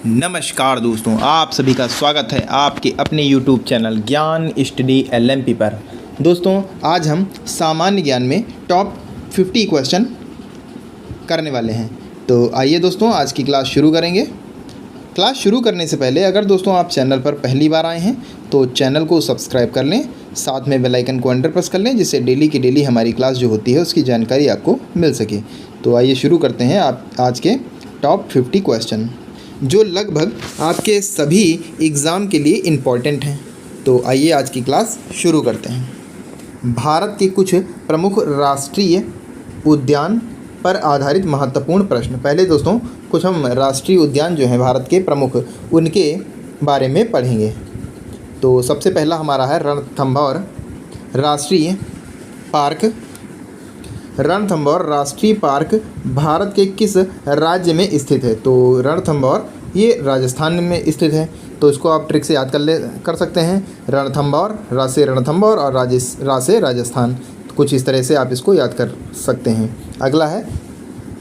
नमस्कार दोस्तों, आप सभी का स्वागत है आपके अपने YouTube चैनल ज्ञान स्टडी LMP पर। दोस्तों, आज हम सामान्य ज्ञान में टॉप 50 क्वेश्चन करने वाले हैं। तो आइए दोस्तों, आज की क्लास शुरू करेंगे। क्लास शुरू करने से पहले अगर दोस्तों आप चैनल पर पहली बार आए हैं तो चैनल को सब्सक्राइब कर लें, साथ में बेल आइकन को अंडर प्रेस कर लें, जिससे डेली की डेली हमारी क्लास जो होती है उसकी जानकारी आपको मिल सके। तो आइए शुरू करते हैं आज के टॉप 50 क्वेश्चन, जो लगभग आपके सभी एग्ज़ाम के लिए इम्पॉर्टेंट हैं। तो आइए आज की क्लास शुरू करते हैं। भारत के कुछ प्रमुख राष्ट्रीय उद्यान पर आधारित महत्वपूर्ण प्रश्न। पहले दोस्तों कुछ हम राष्ट्रीय उद्यान जो हैं भारत के प्रमुख, उनके बारे में पढ़ेंगे। तो सबसे पहला हमारा है रणथंभौर राष्ट्रीय पार्क। रणथंभौर राष्ट्रीय पार्क भारत के किस राज्य में स्थित है? तो रणथंभौर ये राजस्थान में स्थित है। तो इसको आप ट्रिक से याद कर सकते हैं। रणथंभौर, रा से रणथंभौर और रा से राजस्थान। कुछ इस तरह से आप इसको याद कर सकते हैं। अगला है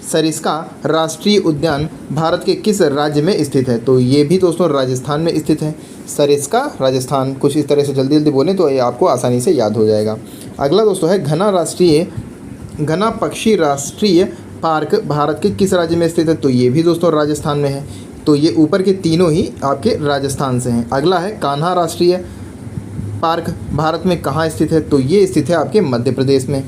सरिस्का राष्ट्रीय उद्यान भारत के किस राज्य में स्थित है? तो ये भी दोस्तों राजस्थान में स्थित है। सरिस्का राजस्थान, कुछ इस तरह से जल्दी जल्दी बोलें तो ये आपको आसानी से याद हो जाएगा। अगला दोस्तों है घना पक्षी राष्ट्रीय पार्क भारत के किस राज्य में स्थित है? तो ये भी दोस्तों राजस्थान में है। तो ये ऊपर के तीनों ही आपके राजस्थान से हैं। अगला है कान्हा राष्ट्रीय पार्क भारत में कहाँ स्थित है? तो ये स्थित है आपके मध्य प्रदेश में।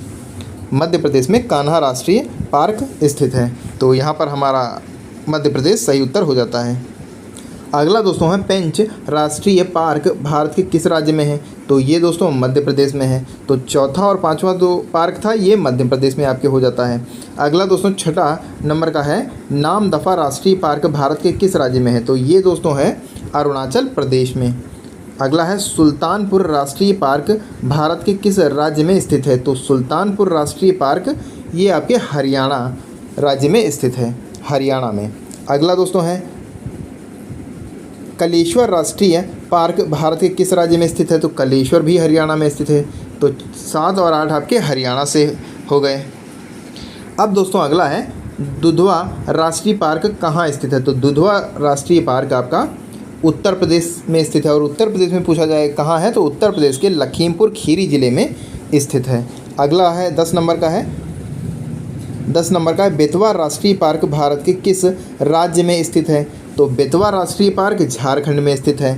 मध्य प्रदेश में कान्हा राष्ट्रीय पार्क स्थित है। तो यहाँ पर हमारा मध्य प्रदेश सही उत्तर हो जाता है। अगला दोस्तों है पेंच राष्ट्रीय पार्क भारत के किस राज्य में है? तो ये दोस्तों मध्य प्रदेश में है। तो चौथा और पांचवा जो पार्क था ये मध्य प्रदेश में आपके हो जाता है। अगला दोस्तों छठा नंबर का है नामदफा राष्ट्रीय पार्क भारत के किस राज्य में है? तो ये दोस्तों है अरुणाचल प्रदेश में। अगला है सुल्तानपुर राष्ट्रीय पार्क भारत के किस राज्य में स्थित है? तो सुल्तानपुर राष्ट्रीय पार्क ये आपके हरियाणा राज्य में स्थित है, हरियाणा में। अगला दोस्तों है कलेश्वर राष्ट्रीय पार्क भारत के किस राज्य में स्थित है? तो कलेश्वर भी हरियाणा में स्थित है। तो 7 और 8 आपके हरियाणा से हो गए। अब दोस्तों अगला है दुधवा राष्ट्रीय पार्क कहाँ स्थित है? तो दुधवा राष्ट्रीय पार्क आपका उत्तर प्रदेश में स्थित है। और उत्तर प्रदेश में पूछा जाए कहाँ है, तो उत्तर प्रदेश के लखीमपुर खीरी ज़िले में स्थित है। अगला है 10 नंबर का है बेतवा राष्ट्रीय पार्क भारत के किस राज्य में स्थित है? तो बेतवा राष्ट्रीय पार्क झारखंड में स्थित है।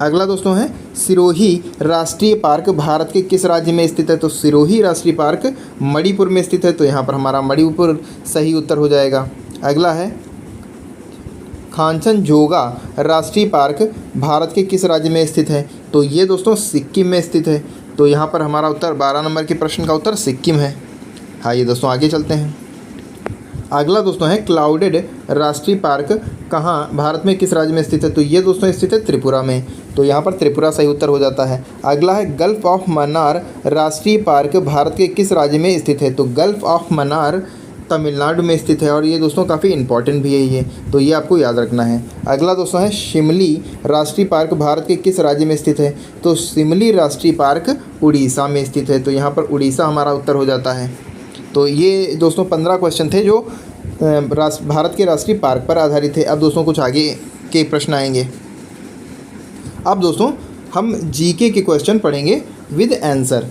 अगला दोस्तों है सिरोही राष्ट्रीय पार्क भारत के किस राज्य में स्थित है? तो सिरोही राष्ट्रीय पार्क मणिपुर में स्थित है। तो यहाँ पर हमारा मणिपुर सही उत्तर हो जाएगा। अगला है कांचनजोगा राष्ट्रीय पार्क भारत के किस राज्य में स्थित है? तो ये दोस्तों सिक्किम में स्थित है। तो यहाँ पर हमारा उत्तर 12 नंबर के प्रश्न का उत्तर सिक्किम है। आइए दोस्तों आगे चलते हैं। अगला दोस्तों है क्लाउडेड राष्ट्रीय पार्क कहाँ भारत में किस राज्य में स्थित है? तो ये दोस्तों स्थित है त्रिपुरा में। तो यहाँ पर त्रिपुरा सही उत्तर हो जाता है। अगला है गल्फ ऑफ मन्नार राष्ट्रीय पार्क भारत के किस राज्य में स्थित है? तो गल्फ ऑफ मन्नार तमिलनाडु में स्थित है। और ये दोस्तों काफ़ी इंपॉर्टेंट भी है ये, तो ये आपको याद रखना है। अगला दोस्तों है शिमली राष्ट्रीय पार्क भारत के किस राज्य में स्थित है? तो शिमली राष्ट्रीय पार्क उड़ीसा में स्थित है। तो यहाँ पर उड़ीसा हमारा उत्तर हो जाता है। तो ये दोस्तों 15 क्वेश्चन थे जो भारत के राष्ट्रीय पार्क पर आधारित थे। अब दोस्तों कुछ आगे के प्रश्न आएंगे। अब दोस्तों हम जीके के क्वेश्चन पढ़ेंगे विद आंसर।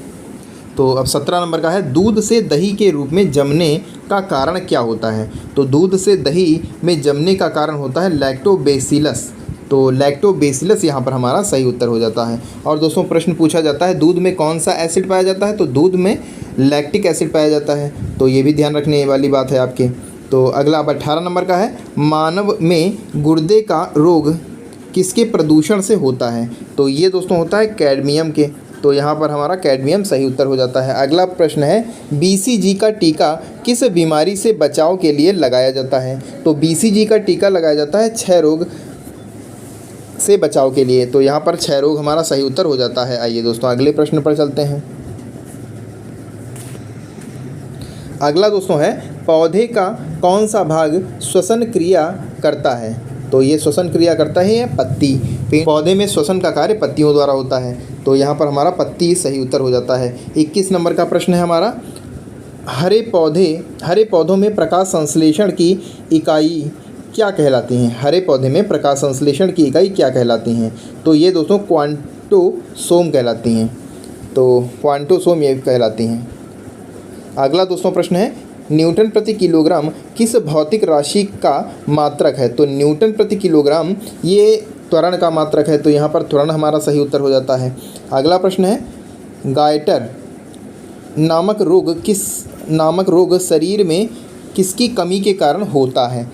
तो अब 17 नंबर का है दूध से दही के रूप में जमने का कारण क्या होता है? तो दूध से दही में जमने का कारण होता है लैक्टोबैसिलस। तो लैक्टोबैसिलस यहाँ पर हमारा सही उत्तर हो जाता है। और दोस्तों प्रश्न पूछा जाता है दूध में कौन सा एसिड पाया जाता है? तो दूध में लैक्टिक एसिड पाया जाता है। तो ये भी ध्यान रखने वाली बात है आपके। तो अगला अब 18 नंबर का है मानव में गुर्दे का रोग किसके प्रदूषण से होता है? तो ये दोस्तों होता है कैडमियम के। तो यहाँ पर हमारा कैडमियम सही उत्तर हो जाता है। अगला प्रश्न है BCG का टीका किस बीमारी से बचाव के लिए लगाया जाता है? तो BCG का टीका लगाया जाता है क्षय रोग से बचाव के लिए। तो यहाँ पर क्षय रोग हमारा सही उत्तर हो जाता है। आइए दोस्तों अगले प्रश्न पर चलते हैं। अगला दोस्तों है पौधे का कौन सा भाग श्वसन क्रिया करता है? तो ये श्वसन क्रिया करता है या पत्ती। पौधे में श्वसन का कार्य पत्तियों द्वारा होता है। तो यहाँ पर हमारा पत्ती सही उत्तर हो जाता है। 21 नंबर का प्रश्न है हमारा हरे पौधों में प्रकाश संश्लेषण की इकाई क्या कहलाती हैं? हरे पौधे में प्रकाश संश्लेषण की इकाई क्या कहलाती हैं? तो ये दोस्तों क्वांटोसोम कहलाती हैं। तो क्वांटोसोम ये कहलाती हैं। अगला दोस्तों प्रश्न है, न्यूटन प्रति किलोग्राम किस भौतिक राशि का मात्रक है? तो न्यूटन प्रति किलोग्राम ये त्वरण का मात्रक है, तो यहाँ पर त्वरण हमारा सही उत्तर हो जाता है। अगला प्रश्न है, गायटर नामक रोग शरीर में किसकी कमी के कारण होता है?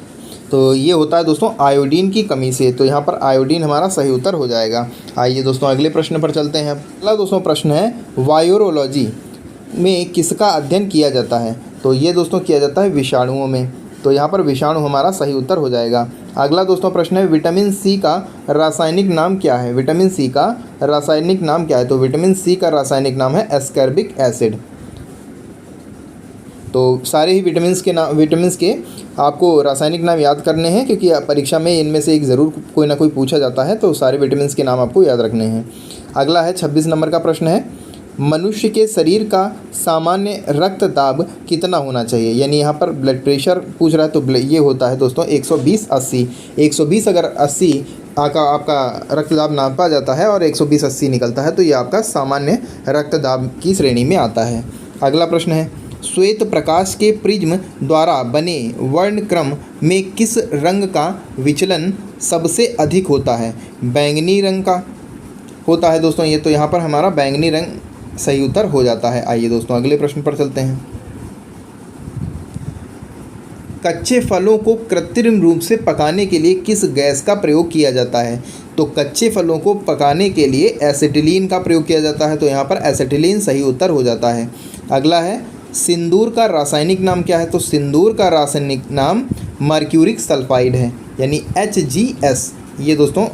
तो ये होता है दोस्तों आयोडीन की कमी से, तो यहाँ पर आयोडीन हमारा सही उत्तर हो जाएगा। आइए दोस्तों अगले प्रश्न पर चलते हैं। अगला दोस्तों प्रश्न है, वायरोलॉजी में किसका अध्ययन किया जाता है? तो ये दोस्तों किया जाता है विषाणुओं में, तो यहाँ पर विषाणु हमारा सही उत्तर हो जाएगा। अगला दोस्तों प्रश्न है, विटामिन सी का रासायनिक नाम क्या है? विटामिन सी का रासायनिक नाम क्या है? तो विटामिन सी का रासायनिक नाम है एस्कॉर्बिक एसिड। तो सारे ही विटामिन्स के आपको रासायनिक नाम याद करने हैं, क्योंकि परीक्षा में इनमें से एक ज़रूर कोई ना कोई पूछा जाता है, तो सारे विटामिन्स के नाम आपको याद रखने हैं। अगला है 26 नंबर का प्रश्न है, मनुष्य के शरीर का सामान्य रक्तदाब कितना होना चाहिए? यानी यहाँ पर ब्लड प्रेशर पूछ रहा है, तो ये होता है दोस्तों 120/80। 120 अगर 80 आपका रक्तदाब नापा जाता है और 120/80 निकलता है, तो ये आपका सामान्य रक्तदाब की श्रेणी में आता है। अगला प्रश्न है, श्वेत प्रकाश के प्रिज्म द्वारा बने वर्णक्रम में किस रंग का विचलन सबसे अधिक होता है? बैंगनी रंग का होता है दोस्तों ये, तो यहाँ पर हमारा बैंगनी रंग सही उत्तर हो जाता है। आइए दोस्तों अगले प्रश्न पर चलते हैं। कच्चे फलों को कृत्रिम रूप से पकाने के लिए किस गैस का प्रयोग किया जाता है? तो कच्चे फलों को पकाने के लिए एसिटिलीन का प्रयोग किया जाता है, तो यहाँ पर एसिटिलीन सही उत्तर हो जाता है। अगला है, सिंदूर का रासायनिक नाम क्या है? तो सिंदूर का रासायनिक नाम मर्क्यूरिक सल्फाइड है, यानी HgS, ये दोस्तों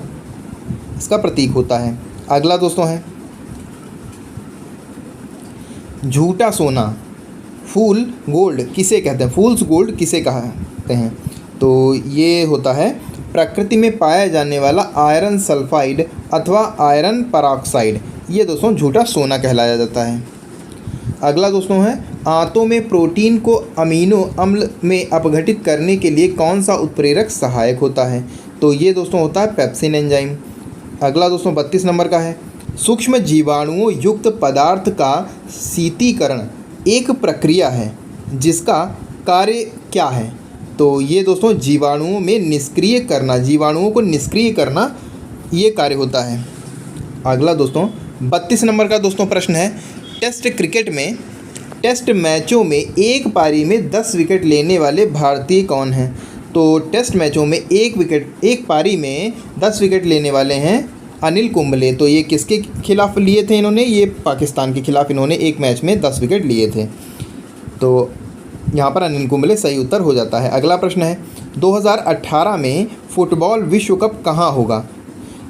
इसका प्रतीक होता है। अगला दोस्तों है, झूठा सोना फूल गोल्ड किसे कहते हैं? फूल्स गोल्ड किसे कहते हैं? तो ये होता है प्रकृति में पाया जाने वाला आयरन सल्फाइड अथवा आयरन परऑक्साइड, ये दोस्तों झूठा सोना कहलाया जाता है। अगला दोस्तों है, आंतों में प्रोटीन को अमीनो अम्ल में अपघटित करने के लिए कौन सा उत्प्रेरक सहायक होता है? तो ये दोस्तों होता है पेप्सिन एंजाइम। अगला दोस्तों 32 नंबर का है, सूक्ष्म जीवाणुओं युक्त पदार्थ का शीतीकरण एक प्रक्रिया है जिसका कार्य क्या है? तो ये दोस्तों जीवाणुओं को निष्क्रिय करना ये कार्य होता है। अगला दोस्तों 32 नंबर का दोस्तों प्रश्न है, टेस्ट मैचों में एक पारी में 10 विकेट लेने वाले भारतीय कौन हैं? तो टेस्ट मैचों में एक पारी में 10 विकेट लेने वाले हैं अनिल कुंबले। तो ये किसके खिलाफ लिए थे इन्होंने? ये पाकिस्तान के खिलाफ इन्होंने एक मैच में 10 विकेट लिए थे, तो यहाँ पर अनिल कुंबले सही उत्तर हो जाता है। अगला प्रश्न है, 2018 में फुटबॉल विश्व कप कहाँ होगा?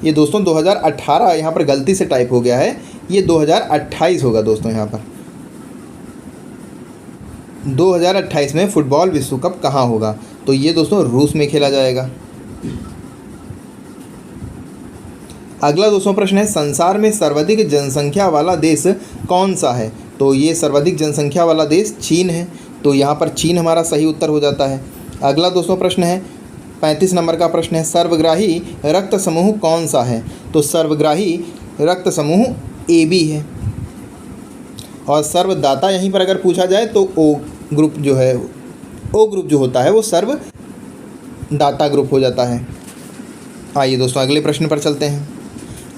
ये दोस्तों 2018 यहाँ पर गलती से टाइप हो गया है, ये 2028 होगा दोस्तों। यहाँ पर 2028 में फुटबॉल विश्व कप कहाँ होगा? तो ये दोस्तों रूस में खेला जाएगा। अगला दोस्तों प्रश्न है, संसार में सर्वाधिक जनसंख्या वाला देश कौन सा है? तो ये सर्वाधिक जनसंख्या वाला देश चीन है, तो यहाँ पर चीन हमारा सही उत्तर हो जाता है। अगला दोस्तों प्रश्न है, 35 नंबर का प्रश्न है, सर्वग्राही रक्त समूह कौन सा है? तो सर्वग्राही रक्त समूह AB है, और सर्वदाता यहीं पर अगर पूछा जाए तो O ग्रुप जो होता है वो सर्वदाता ग्रुप हो जाता है। आइए दोस्तों अगले प्रश्न पर चलते हैं।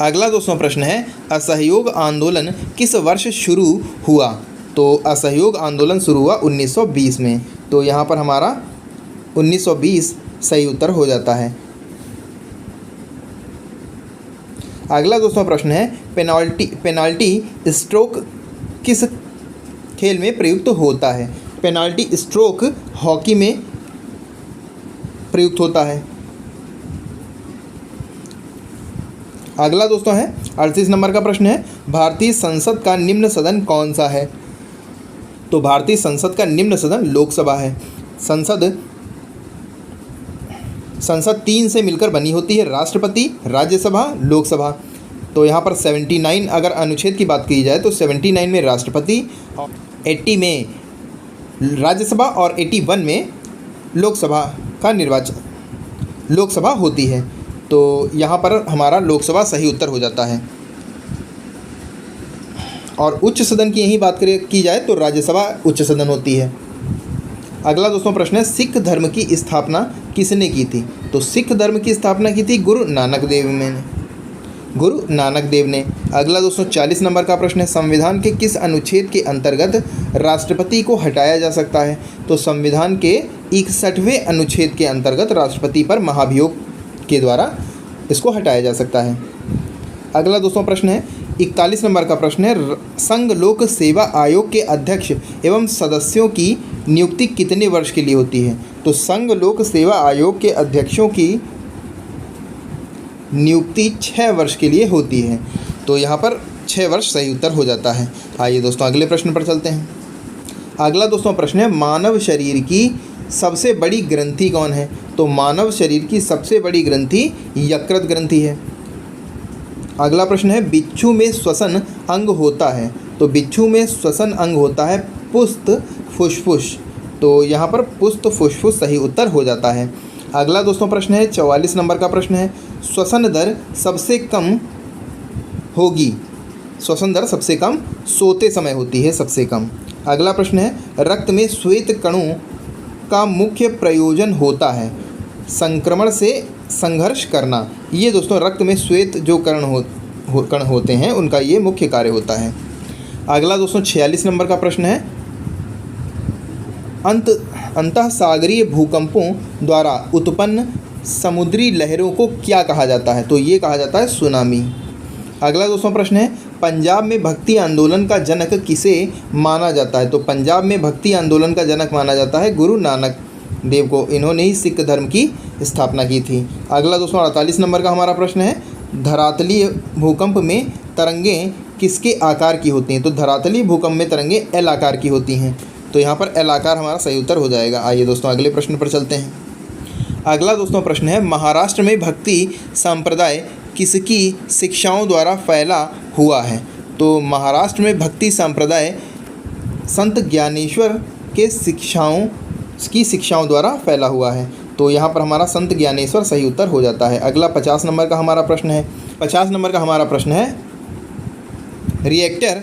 अगला दोस्तों प्रश्न है, असहयोग आंदोलन किस वर्ष शुरू हुआ? तो असहयोग आंदोलन शुरू हुआ 1920 में, तो यहाँ पर हमारा 1920 सही उत्तर हो जाता है। अगला दोस्तों प्रश्न है, पेनाल्टी स्ट्रोक किस खेल में प्रयुक्त होता है? पेनाल्टी स्ट्रोक हॉकी में प्रयुक्त होता है। अगला दोस्तों है 38 नंबर का प्रश्न है, भारतीय संसद का निम्न सदन कौन सा है? तो भारतीय संसद का निम्न सदन लोकसभा है। संसद 3 से मिलकर बनी होती है, राष्ट्रपति, राज्यसभा, लोकसभा। तो यहाँ पर 79 अगर अनुच्छेद की बात की जाए तो 79 में राष्ट्रपति, 80 में राज्यसभा और 81 में लोकसभा का निर्वाचन लोकसभा होती है। तो यहाँ पर हमारा लोकसभा सही उत्तर हो जाता है। और उच्च सदन की यही बात की जाए तो राज्यसभा उच्च सदन होती है। अगला दोस्तों प्रश्न है, सिख धर्म की स्थापना किसने की थी? तो सिख धर्म की स्थापना की थी गुरु नानक देव ने। अगला दोस्तों 40 नंबर का प्रश्न है, संविधान के किस अनुच्छेद के अंतर्गत राष्ट्रपति को हटाया जा सकता है? तो संविधान के 61वें अनुच्छेद के अंतर्गत राष्ट्रपति पर महाभियोग के द्वारा इसको हटाया जा सकता है। अगला दोस्तों प्रश्न है, 41 नंबर का प्रश्न है, संघ लोक सेवा आयोग के अध्यक्ष एवं सदस्यों की नियुक्ति कितने वर्ष के लिए होती है? तो संघ लोक सेवा आयोग के अध्यक्षों की नियुक्ति 6 वर्ष के लिए होती है। तो यहाँ पर 6 वर्ष सही उत्तर हो जाता है। आइए दोस्तों अगले प्रश्न पर चलते हैं। अगला दोस्तों प्रश्न है, मानव शरीर की सबसे बड़ी ग्रंथि कौन है? तो मानव शरीर की सबसे बड़ी ग्रंथि यकृत ग्रंथि है। अगला प्रश्न है, बिच्छू में श्वसन अंग होता है? तो बिच्छू में श्वसन अंग होता है पुस्त फुसफुस। तो यहाँ पर पुस्त फुसफुस सही उत्तर हो जाता है। अगला दोस्तों प्रश्न है, 44 नंबर का प्रश्न है, श्वसन दर सबसे कम होगी? श्वसन दर सबसे कम सोते समय होती है, सबसे कम। अगला प्रश्न है, रक्त में श्वेत कणों का मुख्य प्रयोजन होता है संक्रमण से संघर्ष करना। ये दोस्तों रक्त में श्वेत जो कण होते हैं उनका ये मुख्य कार्य होता है। अगला दोस्तों 46 नंबर का प्रश्न है, अंतःसागरीय भूकंपों द्वारा उत्पन्न समुद्री लहरों को क्या कहा जाता है? तो ये कहा जाता है सुनामी। अगला दोस्तों प्रश्न है, पंजाब में भक्ति आंदोलन का जनक किसे माना जाता है? तो पंजाब में भक्ति आंदोलन का जनक माना जाता है गुरु नानक देव को। इन्होंने ही सिख धर्म की स्थापना की थी। अगला दोस्तों 48 नंबर का हमारा प्रश्न है, धरातलीय भूकंप में तरंगें किसके आकार की होती हैं? तो धरातलीय भूकंप में तरंगें एल आकार की होती हैं। तो यहाँ पर एल आकार हमारा सही उत्तर हो जाएगा। आइए दोस्तों अगले प्रश्न पर चलते हैं। अगला दोस्तों प्रश्न है, महाराष्ट्र में भक्ति संप्रदाय किसकी शिक्षाओं द्वारा फैला हुआ है? तो महाराष्ट्र में भक्ति संप्रदाय संत ज्ञानेश्वर के शिक्षाओं द्वारा फैला हुआ है। तो यहाँ पर हमारा संत ज्ञानेश्वर सही उत्तर हो जाता है। अगला 50 नंबर का हमारा प्रश्न है। 50 नंबर का हमारा प्रश्न है, रिएक्टर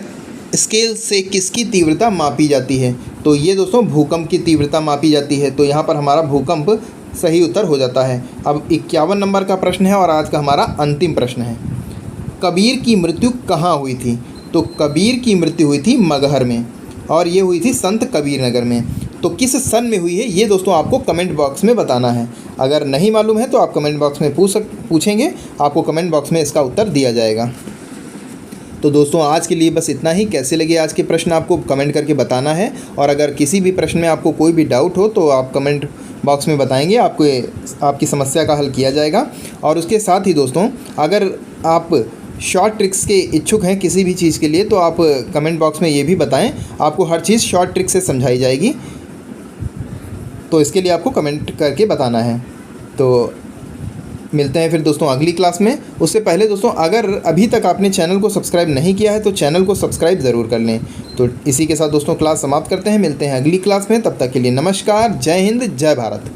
स्केल से किसकी तीव्रता मापी जाती है? तो ये दोस्तों भूकंप की तीव्रता मापी जाती है। तो यहाँ पर हमारा भूकंप सही उत्तर हो जाता है। अब 51 नंबर का प्रश्न है और आज का हमारा अंतिम प्रश्न है, कबीर की मृत्यु कहाँ हुई थी? तो कबीर की मृत्यु हुई थी मगहर में और ये हुई थी संत कबीर नगर में। तो किस सन में हुई है ये दोस्तों आपको कमेंट बॉक्स में बताना है। अगर नहीं मालूम है तो आप कमेंट बॉक्स में पूछेंगे, आपको कमेंट बॉक्स में इसका उत्तर दिया जाएगा। तो दोस्तों आज के लिए बस इतना ही। कैसे लगे आज के प्रश्न आपको कमेंट करके बताना है और अगर किसी भी प्रश्न में आपको कोई भी डाउट हो तो आप कमेंट बॉक्स में बताएंगे, आपकी समस्या का हल किया जाएगा। और उसके साथ ही दोस्तों अगर आप शॉर्ट ट्रिक्स के इच्छुक हैं किसी भी चीज़ के लिए तो आप कमेंट बॉक्स में ये भी बताएं, आपको हर चीज़ शॉर्ट ट्रिक से समझाई जाएगी। तो इसके लिए आपको कमेंट करके बताना है। तो मिलते हैं फिर दोस्तों अगली क्लास में। उससे पहले दोस्तों अगर अभी तक आपने चैनल को सब्सक्राइब नहीं किया है तो चैनल को सब्सक्राइब ज़रूर कर लें। तो इसी के साथ दोस्तों क्लास समाप्त करते हैं, मिलते हैं अगली क्लास में। तब तक के लिए नमस्कार, जय हिंद, जय भारत।